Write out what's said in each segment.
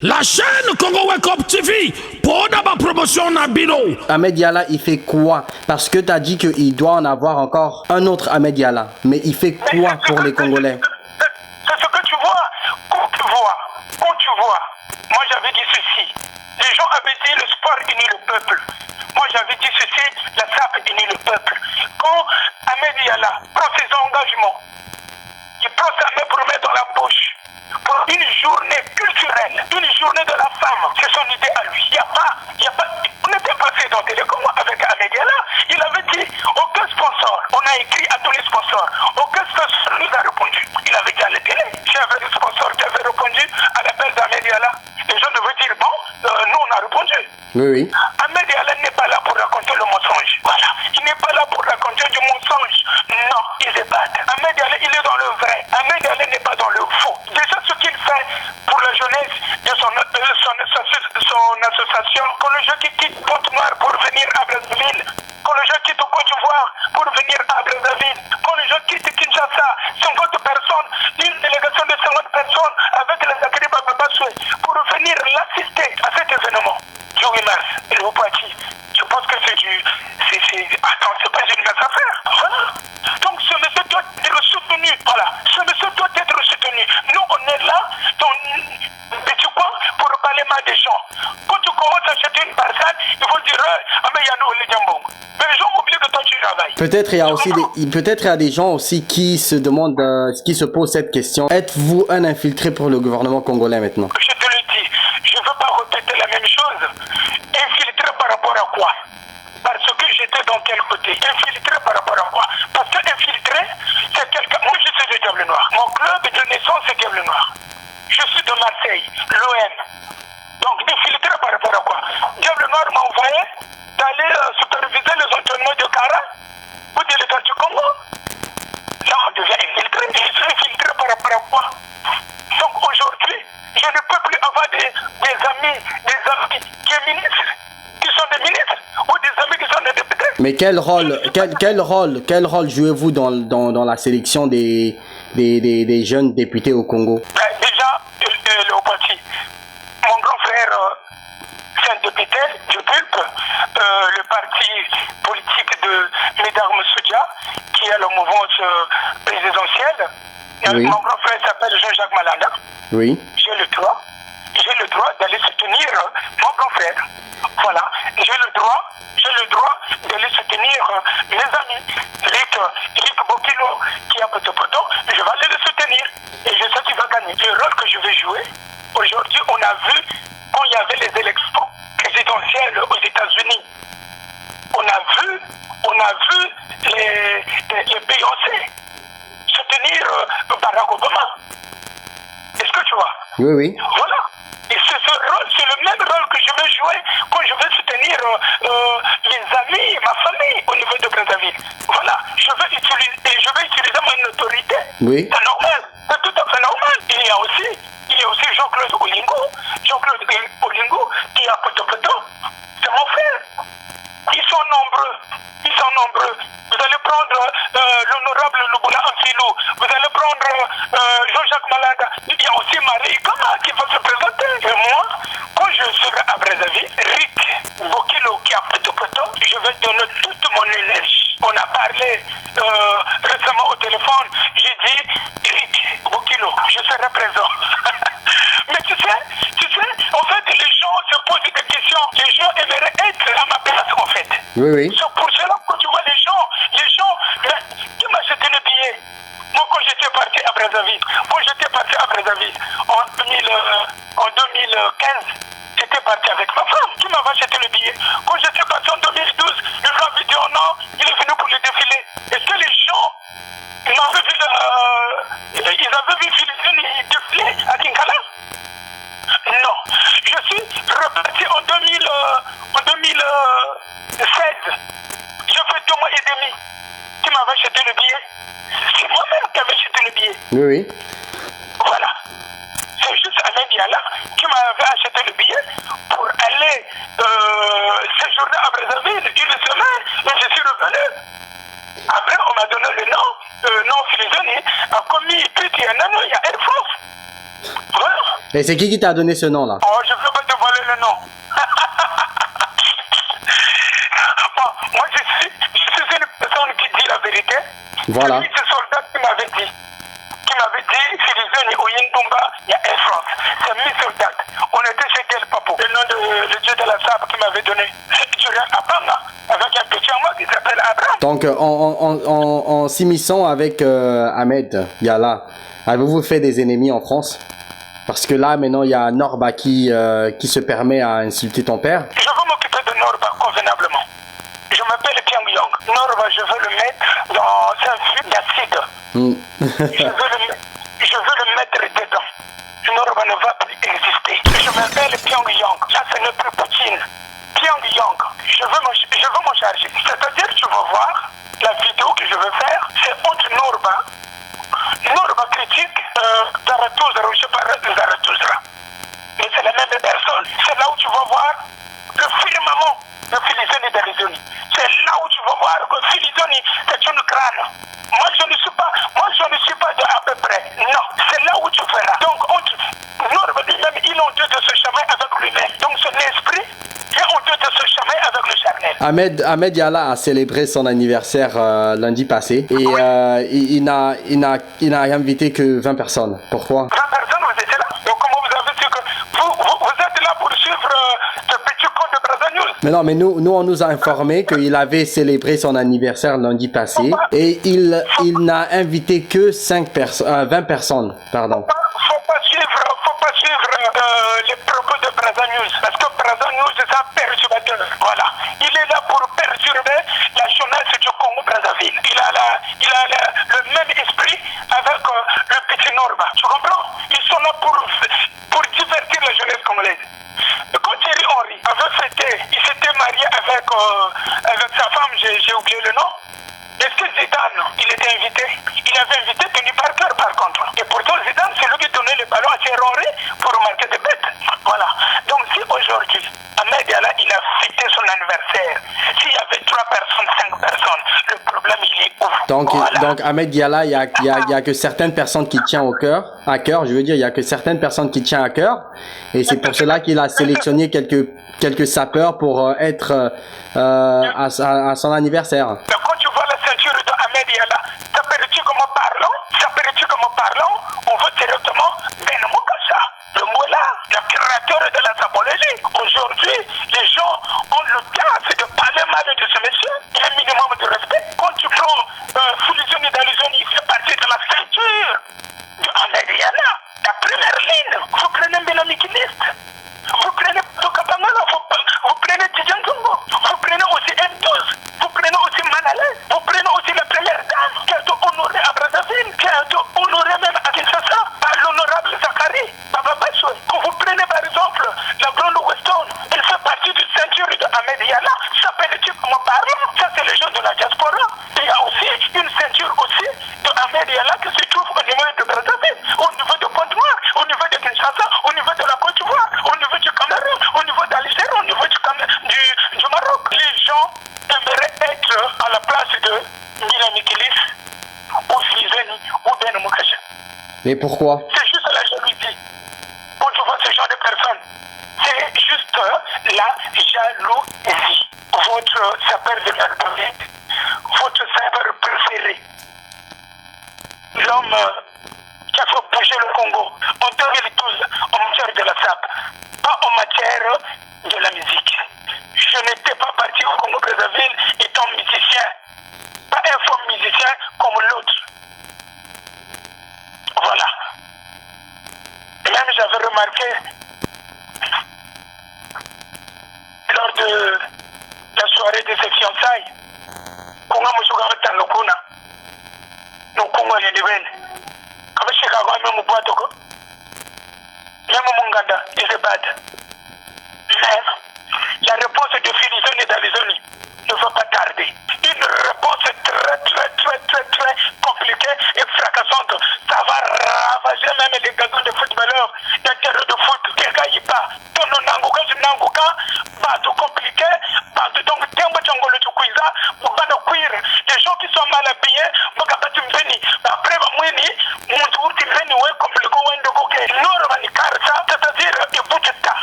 La chaîne Congo Wake Up TV, pour ma promotion na bino. Ahmed Diallo, il fait quoi? Parce que tu as dit qu'il doit en avoir encore un autre Ahmed Diallo. Mais il fait quoi pour les Congolais? C'est ce que tu vois. Quand tu vois. Moi j'avais dit ceci. Les gens avaient dit le sport unit le peuple. Moi j'avais dit ceci, la SAP unit le peuple. Quand Ahmed Diallo prend ses engagements, il prend sa main pour mettre dans la poche. Pour une journée culturelle, une journée de la femme, c'est son idée à lui. Il n'y a pas, on était passé dans Télécom avec Ahmed Diallo, il avait dit aucun sponsor, on a écrit à tous les sponsors, aucun sponsor nous a répondu. Il avait dit à la télé, j'avais des sponsors qui avaient répondu à l'appel d'Ahmed Diallo. Les gens devaient dire, bon, nous on a répondu. Oui. Ahmed Diallo n'est pas là pour raconter le mensonge. Voilà, il n'est pas là pour raconter du mensonge. Non, il se bat. Ahmed Diallo, il est dans le vrai. Ahmed Diallo n'est pas dans le faux. Déjà, ce qu'il fait pour la jeunesse de son association, quand les gens qui quittent Pointe-Noire pour venir à Brazzaville, quand les gens quittent Côte d'Ivoire pour venir à Brazzaville, quand les gens quittent Kinshasa, 50 personnes, une délégation de 50 personnes avec les Akriba Babasoué pour venir l'assister à cet événement. Joey Mars et le Poitiers. Je pense que c'est du. Attends, c'est pas une mince affaire. Voilà. Donc ce monsieur doit être soutenu. Voilà. Ce monsieur doit être soutenu. Nous, on est là dans petit coin pour parler mal des gens. Quand tu commences à acheter une parcelle, ils vont dire ah mais il y a nous les jambons. Mais les gens oublient que toi tu travailles. Peut-être il y a des gens aussi qui se demandent, qui se posent cette question. Êtes-vous un infiltré pour le gouvernement congolais maintenant? Je te le dis, je ne veux pas répéter la même chose. Infiltré par rapport à quoi? Parce que j'étais dans quel côté? Infiltré par rapport à quoi? Parce que infiltré, c'est quelqu'un. Moi, je suis de Diable Noir. Mon club de naissance, c'est Diable Noir. Je suis de Marseille, l'OM. Donc, infiltré par rapport à quoi? Diable Noir m'a envoyé d'aller superviser les entraînements de Kara ou de l'État du Congo. Là, on devient infiltré. Et je suis infiltré par rapport à quoi? Donc, aujourd'hui, je ne peux plus avoir des amis qui sont ministres, qui sont des ministres, ou des amis qui sont des députés. Mais quel rôle jouez-vous dans la sélection des jeunes députés au Congo? Déjà, le Poitiers. Mon grand frère, c'est un député du PULP, le parti politique de Médard Moussoudia, qui est la mouvance présidentielle. Oui. Mon grand frère s'appelle Jean-Jacques Malanda. Oui. J'ai le droit d'aller soutenir mon grand frère. Voilà, j'ai le droit d'aller soutenir mes amis. Rick Bokilo, qui est à Potopoto, je vais aller le soutenir. Et je sais qu'il va gagner. Le rôle que je vais jouer, aujourd'hui, on a vu, quand il y avait les élections présidentielles aux États-Unis, on a vu les Beyoncé soutenir Barack Obama. Est-ce que tu vois? Oui, oui. Voilà. Et c'est le même rôle que je vais jouer quand je vais soutenir mes amis, ma famille au niveau de Brazzaville. Voilà. Je vais utiliser mon autorité. Oui. C'est normal. C'est tout à fait normal. Il y a aussi Jean-Claude Olingo. Jean-Claude Olingo qui est à Potopoto. C'est mon frère. Ils sont nombreux. Vous allez prendre l'honorable Lubula Amfilou. Vous allez prendre Jean-Jacques Malanda. Il y a aussi Marie Kama qui va se présenter. Et moi, quand je serai à Brazzaville, Rick Bokilo qui est à Potopoto, je vais donner toute mon énergie. On a parlé récemment au téléphone. J'ai dit, Rick Bokilo, je serai présent. Mais tu sais, en fait, les gens se posent des questions. Les gens aimeraient être à ma place, en fait. Oui, oui. C'est pour cela que tu vois les gens, qui m'a acheté le billet. Moi, quand j'étais parti à Brazzaville, en 2015, j'étais parti avec ma femme. Qui m'avait acheté le billet? Quand j'étais parti en 2012, le gars avait dit oh non, il est venu pour le défilé. Est-ce que les gens, ils avaient vu Philippe défiler à Kinkala? Non. Je suis reparti en 2016. J'ai fait 2 mois et demi. Qui m'avait acheté le billet? C'est moi-même qui avais acheté le billet. Oui, oui. Voilà. C'est juste Ahmed Diallo qui m'avait acheté le billet pour aller séjourner à Brazzaville une semaine et je suis revenu. Après, on m'a donné le nom Philizoni, a commis plus d'un an, il y a Air France. Voilà. Et c'est qui t'a donné ce nom-là? Oh, je ne veux pas te voler le nom. Bon, moi, je suis une personne qui dit la vérité. Voilà. C'est ce soldat qui m'avait dit, Philizoni ou Yintumba, il y a Air France. C'est mes soldats. On était chez Del Papo. Le nom de le dieu de la sable qui m'avait donné. Durant Apanga, avec un petit homme qui s'appelle Abraham. Donc, en s'immisçant avec Ahmed Yalla, avez-vous fait des ennemis en France? Parce que là, maintenant, il y a Norba qui se permet à insulter ton père. Je veux m'occuper de Norba convenablement. Je m'appelle Pyongyang. Norba, je veux le mettre dans un fût d'acide. Je veux le mettre dedans. Norba ne va plus exister. Je m'appelle Pyongyang. Là, ce n'est plus Poutine. Pyongyang. Je veux m'en charger. C'est-à-dire, tu vas voir, la vidéo que je veux faire, c'est entre Norba critique Zarathustra, ou je sais pas, Zarathustra. Mais c'est la même personne. C'est là où tu vas voir le firmament de Philizoni d'Arizoni. C'est là où tu vas voir que Philizoni, c'est une crâne. Moi, je ne suis pas de à peu près. Non, c'est là où tu verras. Donc, Norba lui-même, il est honteux de ce chemin avec lui-même. Donc, son esprit est honteux de ce chemin avec le charnel. Ahmed Yalla a célébré son anniversaire lundi passé et il n'a invité que 20 personnes. Pourquoi? 20 personnes, vous étiez là. Donc, comment vous avez su que vous êtes là pour suivre ce petit compte de Brazza News? Mais non, mais nous on nous a informé qu'il avait célébré son anniversaire lundi passé et il n'a invité que 20 personnes. Pardon. Faut pas suivre les propos de Brazza News, parce que Brazza News c'est un perturbateur. Voilà. Il est là pour perturber la jeunesse du Congo-Brazzaville. Il a le même esprit avec le petit Norba. Tu comprends? Ils sont là pour divertir la jeunesse congolaise. Quand Thierry Henry il s'était marié avec sa femme, j'ai oublié le nom. Est-ce que Zidane, il était invité? Il avait invité Tony Parker par contre. Et pourtant Zidane, c'est lui qui donnait le ballon à Thierry Henry pour marquer des buts. Voilà. Donc si aujourd'hui, Ahmed Yalla, il a fêté son anniversaire, s'il y avait 3 personnes, 5 personnes, le problème il est où? Donc Ahmed Yalla, il y a que certaines personnes qui tiennent à cœur, je veux dire, il y a que certaines personnes qui tiennent à cœur. Et c'est pour cela qu'il a sélectionné quelques sapeurs pour être à son anniversaire. Quand tu vois la ceinture de Ahmed Yalla, s'appelle-tu comment parlons? On veut directement Ben Mukasa. Le mot là, le créateur de la sapologie. Aujourd'hui, les gens ont le cas de parler mal de ce monsieur. Il y a un minimum de respect. Quand tu prends Philizoni d'Arizoni, il fait partie de la ceinture de Ahmed Yalla. La première ligne, vous prenez Benamikiliste. Vous prenez Tokapangala, vous prenez Tidjanzongo, vous prenez aussi M12, vous prenez aussi Manalès, vous prenez aussi la première dame qui a été honorée à Brazzaville, qui a été honorée même à Kinshasa par l'honorable Zachary Baba Bachoui. Quand vous prenez par exemple la grande Weston, elle fait partie du ceinture de Ahmed Yalla, s'appelle-tu comment parlons? Ça c'est les gens de la diaspora. Il y a aussi une ceinture aussi de Ahmed Yalla qui se trouve au niveau de Brazzaville, au niveau de Pointe-Noire, au niveau de Kinshasa, au niveau de la Côte d'Ivoire, au niveau du Cameroun, au niveau d'Algérie, au niveau du Maroc. Les gens aimeraient être à la place de Mina Mikilis, ou Philizoni, ou Ben Mukasa. Mais pourquoi? C'est juste la jalousie. Quand tu vois ce genre de personnes, c'est juste la jalousie. Votre sapeur de la République, votre sapeur préféré, l'homme qui a fait bouger le Congo en 2012 en matière de la SAP, pas en matière de la musique. Je n'étais pas parti au Congo-Brazzaville étant musicien, pas un faux musicien comme l'autre. Voilà. Et même j'avais remarqué lors de la soirée de ses fiançailles, Konga Moussouga Tanokuna, nous Kongo Lidibène. Comme Chicago, même au Boitoko, même au Munganda, il se battent. Mais la réponse de Philizoni d'Arizoni ne va pas tarder. Une réponse très compliquée et fracassante. Ça va ravager même les gazons de footballeurs, les terrains de foot, les gaïpas, tono nanguka, zinanguka, bateau compliqué, bateau donc tembo tchangolo tchoukuiza, bana cuir, les gens qui sont mal habillés, baka batumbeni, après bamweni, muntu uti mbeni we compliqué wendo koke, noro banika par ça, c'est-à-dire Ibututa.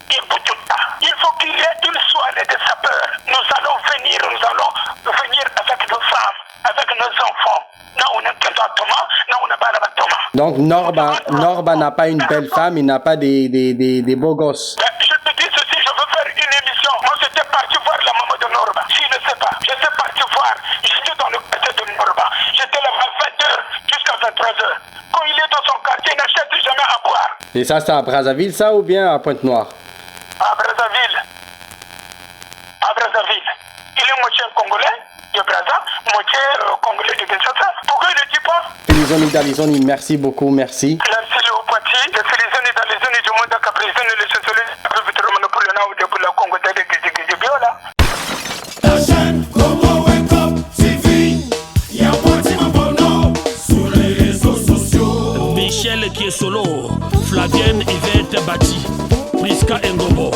Il faut qu'il y ait une soirée de sapeurs. Nous allons venir avec nos femmes, avec nos enfants. Donc Norba n'a pas une belle femme, il n'a pas des beaux gosses. Je te dis ceci, je veux faire une émission. Moi j'étais parti voir la maman de Norba. Si ne sais pas, j'étais parti voir. J'étais dans le quartier de Norba. J'étais là à 20h jusqu'à 23h. Quand il est dans son quartier, il n'achète jamais à boire. Et ça, c'est à Brazzaville, ça, ou bien à Pointe-Noire? À Brazzaville. Il est moitié congolais de Brazza, moitié congolais de Kinshasa. Pourquoi il ne dit pas? Les zones, merci beaucoup, merci. Merci au Poitiers, les zones dans les zones du monde, les socialistes, pour le nord de la Congo, de Biola. La chaîne Congo Wake Up TV, y'a Poitiers Bono sur les réseaux sociaux. Michel qui est solo, Flavienne Yvette Bati, Priska Ngobo.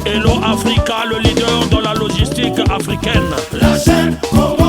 Hello Africa, le leader dans la logistique africaine. La chaîne Congo